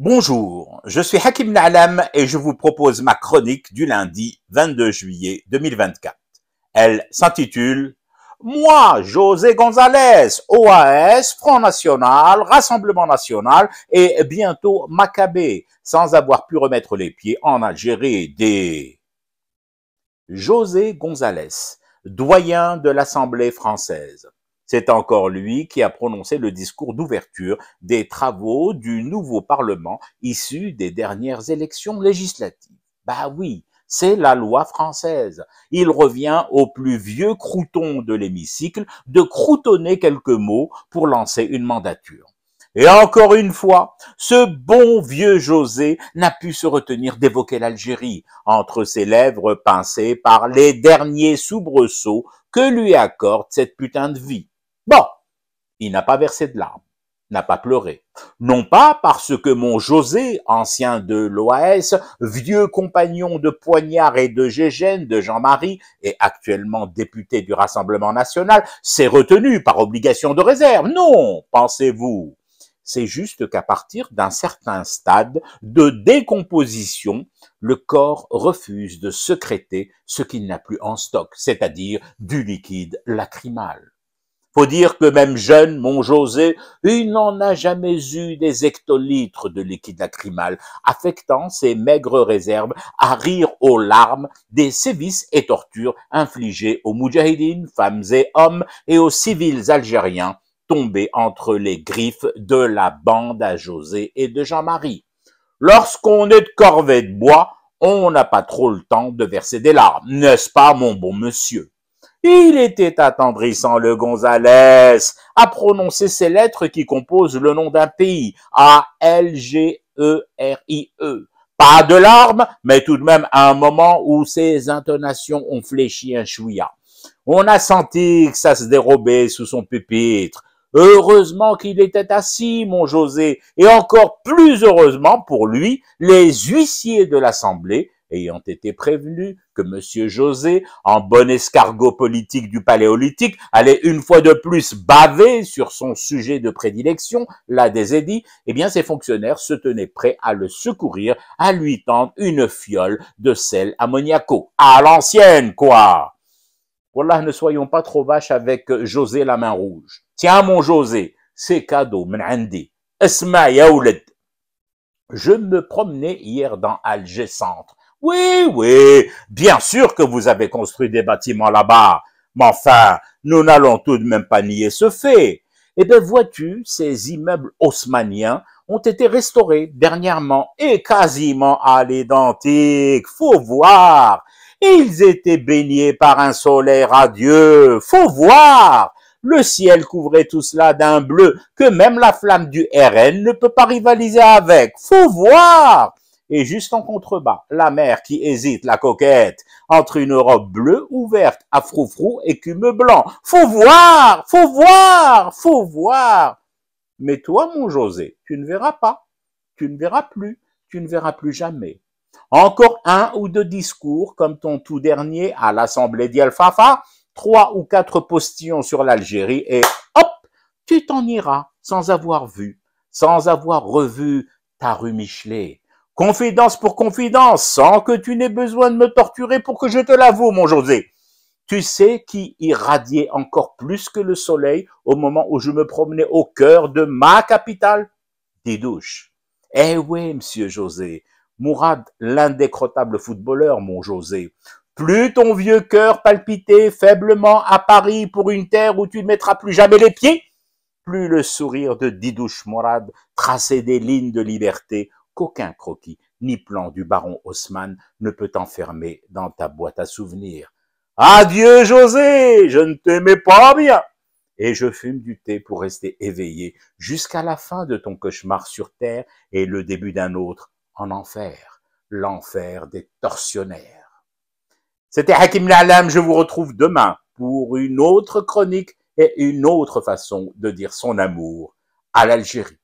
Bonjour, je suis Hakim Na'alam et je vous propose ma chronique du lundi 22 juillet 2024. Elle s'intitule « Moi, José González, OAS, Front National, Rassemblement National et bientôt Maccabée, sans avoir pu remettre les pieds en Algérie des... » José González, doyen de l'Assemblée française. C'est encore lui qui a prononcé le discours d'ouverture des travaux du nouveau Parlement issu des dernières élections législatives. Bah oui, c'est la loi française. Il revient au plus vieux crouton de l'hémicycle de croutonner quelques mots pour lancer une mandature. Et encore une fois, ce bon vieux José n'a pu se retenir d'évoquer l'Algérie entre ses lèvres pincées par les derniers soubresauts que lui accorde cette putain de vie. Bon, il n'a pas versé de larmes, n'a pas pleuré. Non pas parce que mon José, ancien de l'OAS, vieux compagnon de Poignard et de Gégène de Jean-Marie et actuellement député du Rassemblement National, s'est retenu par obligation de réserve. Non, pensez-vous. C'est juste qu'à partir d'un certain stade de décomposition, le corps refuse de sécréter ce qu'il n'a plus en stock, c'est-à-dire du liquide lacrymal. Faut dire que même jeune, mon José, il n'en a jamais eu des hectolitres de liquide lacrymal, affectant ses maigres réserves à rire aux larmes des sévices et tortures infligés aux moudjahidines, femmes et hommes, et aux civils algériens tombés entre les griffes de la bande à José et de Jean-Marie. Lorsqu'on est de corvée de bois, on n'a pas trop le temps de verser des larmes, n'est-ce pas, mon bon monsieur? Il était attendrissant, le González, à prononcer ces lettres qui composent le nom d'un pays, A-L-G-E-R-I-E. Pas de larmes, mais tout de même à un moment où ses intonations ont fléchi un chouïa. On a senti que ça se dérobait sous son pupitre. Heureusement qu'il était assis, mon José, et encore plus heureusement pour lui, les huissiers de l'Assemblée, ayant été prévenus que monsieur José, en bon escargot politique du Paléolithique, allait une fois de plus baver sur son sujet de prédilection, la des édits, eh bien ces fonctionnaires se tenaient prêts à le secourir, à lui tendre une fiole de sel ammoniaco. À l'ancienne, quoi! Wallah, ne soyons pas trop vaches avec José la main rouge. Tiens, mon José, c'est cadeau, min indi. Esma ya ouled. Je me promenais hier dans Alger Centre. Oui, bien sûr que vous avez construit des bâtiments là-bas. Mais enfin, nous n'allons tout de même pas nier ce fait. Eh bien, vois-tu, ces immeubles haussmanniens ont été restaurés dernièrement et quasiment à l'identique. Faut voir. Ils étaient baignés par un soleil radieux. Faut voir. Le ciel couvrait tout cela d'un bleu que même la flamme du RN ne peut pas rivaliser avec. Faut voir. Et juste en contrebas, la mer qui hésite, la coquette, entre une robe bleue ouverte à froufrou et cume blanc. Faut voir, faut voir, faut voir. Mais toi, mon José, tu ne verras pas, tu ne verras plus, tu ne verras plus jamais. Encore un ou deux discours comme ton tout dernier à l'Assemblée d'El-Fafa, 3 ou 4 postillons sur l'Algérie et hop, tu t'en iras sans avoir vu, sans avoir revu ta rue Michelet. Confidence pour confidence, sans que tu n'aies besoin de me torturer pour que je te l'avoue, mon José. Tu sais qui irradiait encore plus que le soleil au moment où je me promenais au cœur de ma capitale? Didouche. Eh oui, monsieur José, Mourad, l'indécrottable footballeur, mon José. Plus ton vieux cœur palpitait faiblement à Paris pour une terre où tu ne mettras plus jamais les pieds, plus le sourire de Didouche Mourad traçait des lignes de liberté qu'aucun croquis ni plan du baron Haussmann ne peut enfermer dans ta boîte à souvenirs. Adieu, José, je ne t'aimais pas bien. Et je fume du thé pour rester éveillé jusqu'à la fin de ton cauchemar sur terre et le début d'un autre en enfer, l'enfer des tortionnaires. C'était Hakim Na'alam, je vous retrouve demain pour une autre chronique et une autre façon de dire son amour à l'Algérie.